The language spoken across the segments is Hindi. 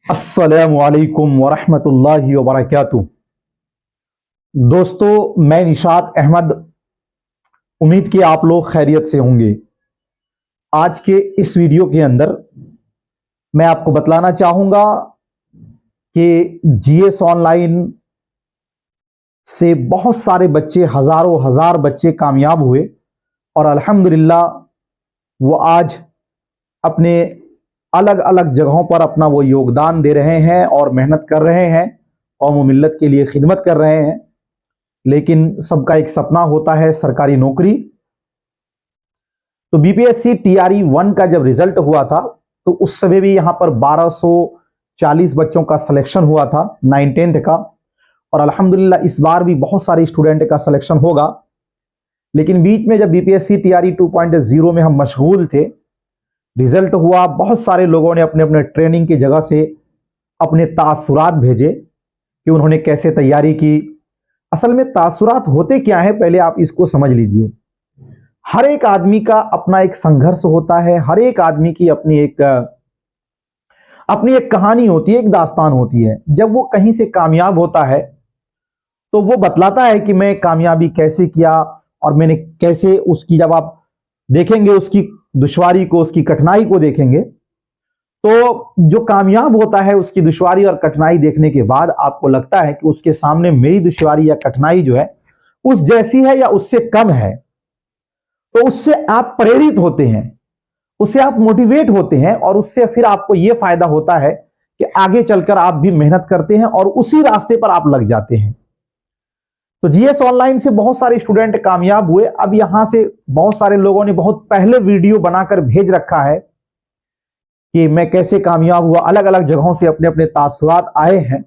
अस्सलामु अलैकुम वरहमतुल्लाहि वबरकातुह। दोस्तों, मैं निशात अहमद। उम्मीद कि आप लोग खैरियत से होंगे। आज के इस वीडियो के अंदर मैं आपको बतलाना चाहूंगा कि जीएस ऑनलाइन से बहुत सारे बच्चे, हजारों हजार बच्चे कामयाब हुए और अल्हम्दुलिल्लाह वो आज अपने अलग अलग जगहों पर अपना वो योगदान दे रहे हैं और मेहनत कर रहे हैं, कौम व मिल्लत के लिए खिदमत कर रहे हैं। लेकिन सबका एक सपना होता है सरकारी नौकरी। तो बीपीएससी टीआरई 1 का जब रिजल्ट हुआ था तो उस समय भी यहां पर 1240 बच्चों का सिलेक्शन हुआ था 9th का, और अल्हम्दुलिल्लाह इस बार भी बहुत सारे स्टूडेंट का सिलेक्शन होगा। लेकिन बीच में जब बीपीएससी टीआरई 2.0 में हम मशगूल थे, रिजल्ट हुआ, बहुत सारे लोगों ने अपने अपने ट्रेनिंग की जगह से अपने तासुरात भेजे कि उन्होंने कैसे तैयारी की। असल में तासुरात होते क्या है, पहले आप इसको समझ लीजिए। हर एक आदमी का अपना एक संघर्ष होता है, हर एक आदमी की अपनी एक कहानी होती है, एक दास्तान होती है। जब वो कहीं से कामयाब होता है तो वो बतलाता है कि मैं कामयाबी कैसे किया और मैंने कैसे उसकी, जब आप देखेंगे उसकी दुश्वारी को, उसकी कठिनाई को देखेंगे, तो जो कामयाब होता है उसकी दुश्वारी और कठिनाई देखने के बाद आपको लगता है कि उसके सामने मेरी दुश्वारी या कठिनाई जो है उस जैसी है या उससे कम है। तो उससे आप प्रेरित होते हैं, उससे आप मोटिवेट होते हैं और उससे फिर आपको यह फायदा होता है कि आगे चलकर आप भी मेहनत करते हैं और उसी रास्ते पर आप लग जाते हैं। तो जीएस ऑनलाइन से बहुत सारे स्टूडेंट कामयाब हुए। अब यहां से बहुत सारे लोगों ने बहुत पहले वीडियो बनाकर भेज रखा है कि मैं कैसे कामयाब हुआ, अलग अलग जगहों से अपने अपने तासुरात आए हैं।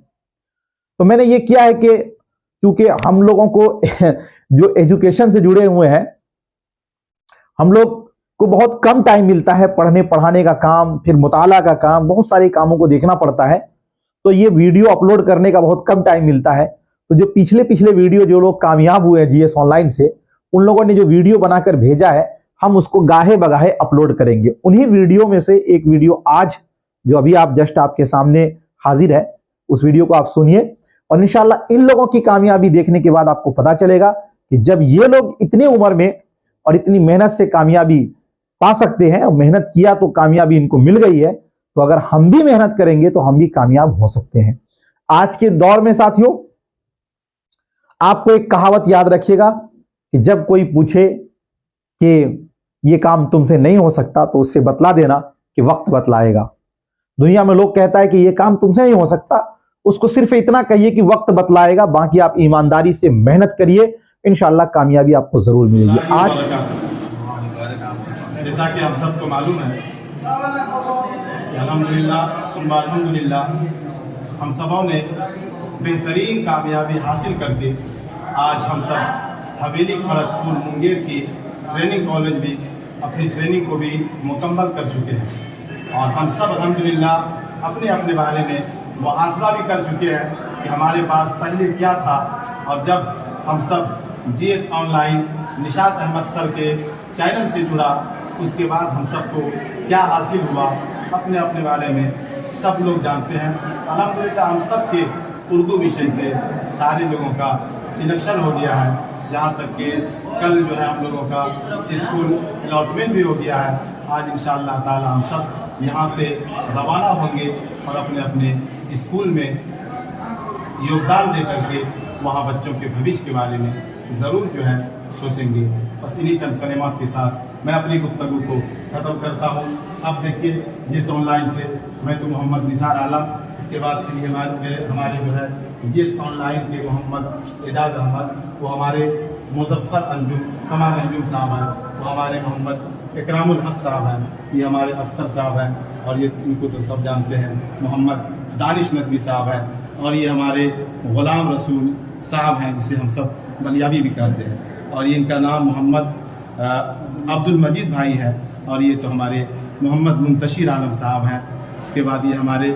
तो मैंने ये किया है कि क्योंकि हम लोगों को जो एजुकेशन से जुड़े हुए हैं, हम लोग को बहुत कम टाइम मिलता है पढ़ने पढ़ाने का काम, फिर मुताला का काम, बहुत सारे कामों को देखना पड़ता है। तो ये वीडियो अपलोड करने का बहुत कम टाइम मिलता है। तो जो पिछले वीडियो जो लोग कामयाब हुए हैं जीएस ऑनलाइन से, उन लोगों ने जो वीडियो बनाकर भेजा है, हम उसको गाहे बगाहे अपलोड करेंगे। उन्हीं वीडियो में से एक वीडियो आज जो अभी आप जस्ट आपके सामने हाजिर है, उस वीडियो को आप सुनिए और इंशाल्लाह इन लोगों की कामयाबी देखने के बाद आपको पता चलेगा कि जब ये लोग इतनी उम्र में और इतनी मेहनत से कामयाबी पा सकते हैं, और मेहनत किया तो कामयाबी इनको मिल गई है, तो अगर हम भी मेहनत करेंगे तो हम भी कामयाब हो सकते हैं। आज के दौर में साथियों, आपको एक कहावत याद रखिएगा कि जब कोई पूछे कि ये काम तुमसे नहीं हो सकता, तो उससे बतला देना कि वक्त बतलाएगा। दुनिया में लोग कहता है कि ये काम तुमसे नहीं हो सकता, उसको सिर्फ इतना कहिए कि वक्त बतलाएगा। बाकी आप ईमानदारी से मेहनत करिए, इंशाल्लाह कामयाबी आपको जरूर मिलेगी। आज जैसा कि आप सबको मालूम है, अल्हम्दुलिल्लाह हम सबों ने बेहतरीन कामयाबी हासिल करके आज हम सब हवेली खड़गपुर मुंगेर की ट्रेनिंग कॉलेज भी अपनी ट्रेनिंग को भी मुकम्मल कर चुके हैं। और हम सब अल्हम्दुलिल्लाह अपने अपने बारे में मुहासबा भी कर चुके हैं कि हमारे पास पहले क्या था, और जब हम सब GS online Nishat Ahmad sir के चैनल से जुड़ा, उसके बाद हम सबको क्या हासिल हुआ, अपने अपने बारे में सब लोग जानते हैं। अल्हम्दुलिल्लाह हम सब के उर्दू विषय से सारे लोगों का सिलेक्शन हो गया है, जहाँ तक कि कल जो है हम लोगों का स्कूल अलॉटमेंट भी हो गया है। आज इंशाअल्लाह ताला हम सब यहाँ से रवाना होंगे और अपने अपने स्कूल में योगदान दे करके वहाँ बच्चों के भविष्य के बारे में ज़रूर जो है सोचेंगे। बस इन्हीं चंद कलिमात के साथ मैं अपनी गुफ्तगू को ख़त्म करता हूँ। अब देखिए, जिस ऑनलाइन से मैं तो मोहम्मद निसार आलम, इसके बाद फिर हमारे जो है जिस ऑनलाइन के मोहम्मद एजाज अहमद, वो हमारे मुजफ्फर अंजुम कमाल अंजुम साहब हैं, वो हमारे मोहम्मद इकरामुल हक साहब हैं, ये हमारे अख्तर साहब हैं, और ये इनको तो सब जानते हैं, मोहम्मद दानिश नकवी साहब हैं, और ये हमारे ग़ुलाम रसूल साहब हैं जिसे हम सब बलियाबी भी कहते हैं, और ये इनका नाम मोहम्मद अब्दुल मजीद भाई है, और ये तो हमारे मोहम्मद मुंतशिर आलम साहब हैं। इसके बाद ये हमारे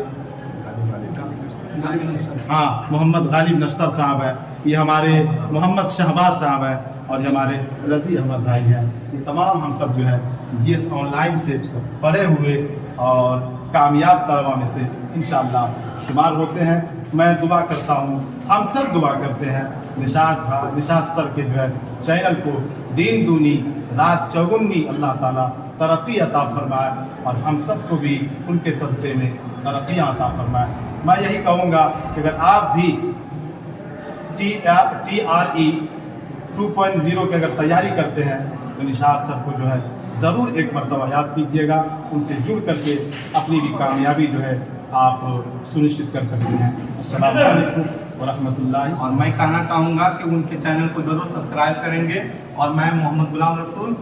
मोहम्मद गालिब नश्तर साहब है, ये हमारे मोहम्मद शहबाज साहब है, और ये हमारे रज़ी अहमद भाई हैं। ये तमाम हम सब जो है जीएस ऑनलाइन से पढ़े हुए और कामयाब तलबा में से इंशाअल्लाह शुमार होते हैं। मैं दुआ करता हूँ, हम सब दुआ करते हैं निशात सर के जो है चैनल को दिन दूनी रात चौगुनी अल्लाह ताला तरक्की अता फरमाए और हम सबको भी उनके सदक़े में तरक्कियाँ अता फरमाए। मैं यही कहूँगा कि अगर आप भी TRE 2.0 की अगर तैयारी करते हैं तो निशात सर को जो है ज़रूर एक मरतबा याद कीजिएगा, उनसे जुड़ करके अपनी भी कामयाबी जो है आप सुनिश्चित कर सकते हैं। अस्सलाम वालेकुम व रहमतुल्लाहि। और मैं कहना चाहूँगा कि उनके चैनल को ज़रूर सब्सक्राइब करेंगे। और मैं मोहम्मद गुलाम रसूल,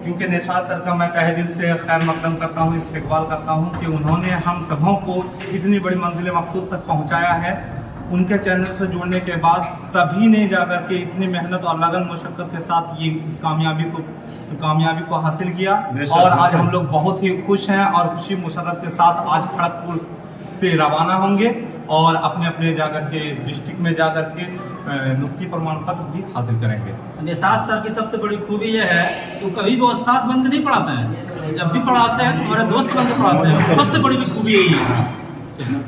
क्योंकि निशात सर का मैं तहे दिल से खैर मकदम करता हूँ, इस्तकबाल करता हूँ कि उन्होंने हम सबों को इतनी बड़ी मंजिल मकसूद तक पहुँचाया है। उनके चैनल से जुड़ने के बाद सभी ने जाकर के इतनी मेहनत और लगन मुशक्क़त के साथ ये इस कामयाबी को हासिल किया। और आज हम लोग बहुत ही खुश हैं और खुशी मुशर्रत के साथ आज खड़गपुर से रवाना होंगे और अपने अपने जाकर के डिस्ट्रिक्ट में जाकर के नुक्ती प्रमाण पत्र भी हासिल करेंगे। निशात सर की सबसे बड़ी खूबी यह है कि कभी भी उस्ताद बन के नहीं पढ़ाते हैं, जब भी पढ़ाते हैं तो हमारे दोस्त बन के पढ़ाते हैं। सबसे बड़ी भी खूबी यही है।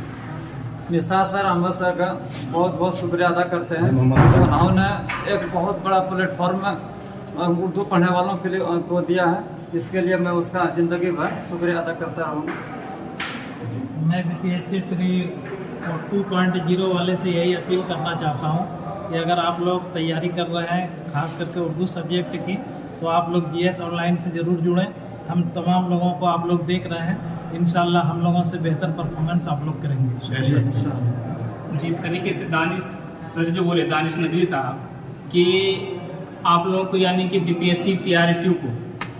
निशात सर अहमद सर का बहुत बहुत शुक्रिया अदा करते हैं। उन्होंने एक बहुत बड़ा प्लेटफॉर्म उर्दू पढ़ने वालों के लिए को दिया है, इसके लिए मैं उसका ज़िंदगी भर शुक्रिया अदा करता रहूँगा। मैं BPSC ट्री 2.0 वाले से यही अपील करना चाहता हूँ कि अगर आप लोग तैयारी कर रहे हैं खास करके उर्दू सब्जेक्ट की, तो आप लोग GS ऑनलाइन से ज़रूर जुड़ें। हम तमाम लोगों को आप लोग देख रहे हैं, इंशाल्लाह हम लोगों से बेहतर परफॉर्मेंस आप लोग करेंगे। जिस तरीके से दानिश सर जो बोले, दानिश नदवी साहब, कि आप लोगों को यानी कि BPSC TRE 2 को,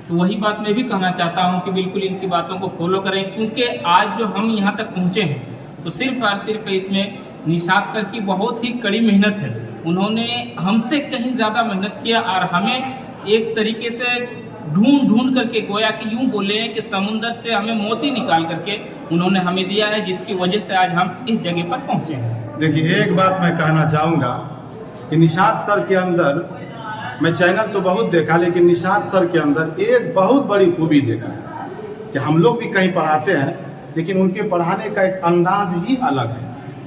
तो वही बात मैं भी कहना चाहता हूं कि बिल्कुल इनकी बातों को फॉलो करें, क्योंकि आज जो हम यहां तक पहुंचे हैं तो सिर्फ और सिर्फ इसमें निशात सर की बहुत ही कड़ी मेहनत है। उन्होंने हमसे कहीं ज़्यादा मेहनत किया और हमें एक तरीके से ढूंढ करके, गोया कि यूं बोले कि समुंदर से हमें मोती निकाल करके उन्होंने हमें दिया है, जिसकी वजह से आज हम इस जगह पर पहुंचे हैं। देखिए, एक बात मैं कहना चाहूँगा कि निशात सर के अंदर, मैं चैनल तो बहुत देखा, लेकिन निशात सर के अंदर एक बहुत बड़ी खूबी देखा है कि हम लोग भी कहीं पढ़ाते हैं, लेकिन उनके पढ़ाने का एक अंदाज ही अलग है।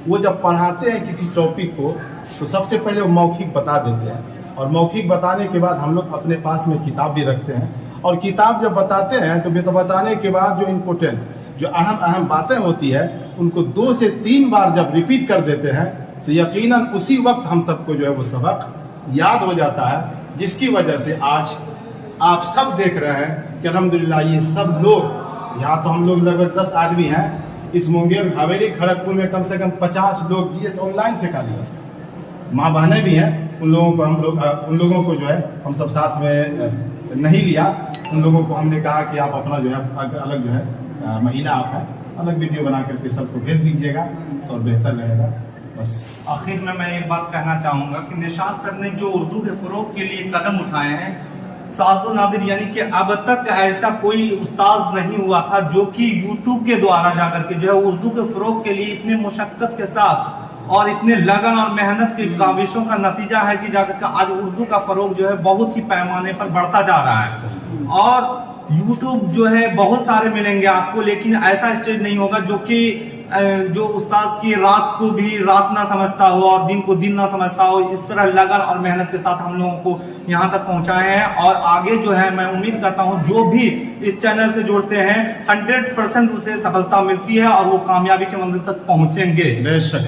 वो जब पढ़ाते हैं किसी टॉपिक को तो सबसे पहले वो मौखिक बता देते हैं, और मौखिक बताने के बाद हम लोग अपने पास में किताब भी रखते हैं, और किताब जब बताते हैं तो बताने के बाद जो इम्पोर्टेंट, जो अहम बातें होती है, उनको 2 से 3 बार जब रिपीट कर देते हैं तो यकीनन उसी वक्त हम सबको जो है वो सबक याद हो जाता है, जिसकी वजह से आज आप सब देख रहे हैं कि अल्हम्दुलिल्लाह ये सब लोग, यहाँ तो हम लोग लगभग 10 आदमी हैं, इस मुंगेर हवेली खड़गपुर में कम से कम 50 लोग GS ऑनलाइन से कर लिया। माँ बहनें भी हैं, उन लोगों को जो है हम सब साथ में नहीं लिया। उन लोगों को हमने कहा कि आप अपना जो है अलग जो है महिला आप है, अलग वीडियो बना करके सबको भेज दीजिएगा और बेहतर रहेगा। बस आखिर में मैं एक बात कहना चाहूँगा कि निशात सर ने जो उर्दू के फ़रोग के लिए कदम उठाए हैं, साज़ो नादिर, यानी कि अब तक ऐसा कोई उस्ताद नहीं हुआ था जो कि YouTube के द्वारा जाकर के जो है उर्दू के फ़रोग के लिए इतने मुशक्क़त के साथ और इतने लगन और मेहनत की काविशों का नतीजा है कि जाकर के आज उर्दू का फ़रोग जो है बहुत ही पैमाने पर बढ़ता जा रहा है। और YouTube जो है बहुत सारे मिलेंगे आपको, लेकिन ऐसा स्टेज नहीं होगा जो उस्ताद की रात को भी रात ना समझता हो और दिन को दिन ना समझता हो। इस तरह लगन और मेहनत के साथ हम लोगों को यहाँ तक पहुँचाए हैं, और आगे जो है मैं उम्मीद करता हूँ जो भी इस चैनल से जुड़ते हैं 100% उसे सफलता मिलती है और वो कामयाबी के मंजिल तक पहुँचेंगे। बेशक।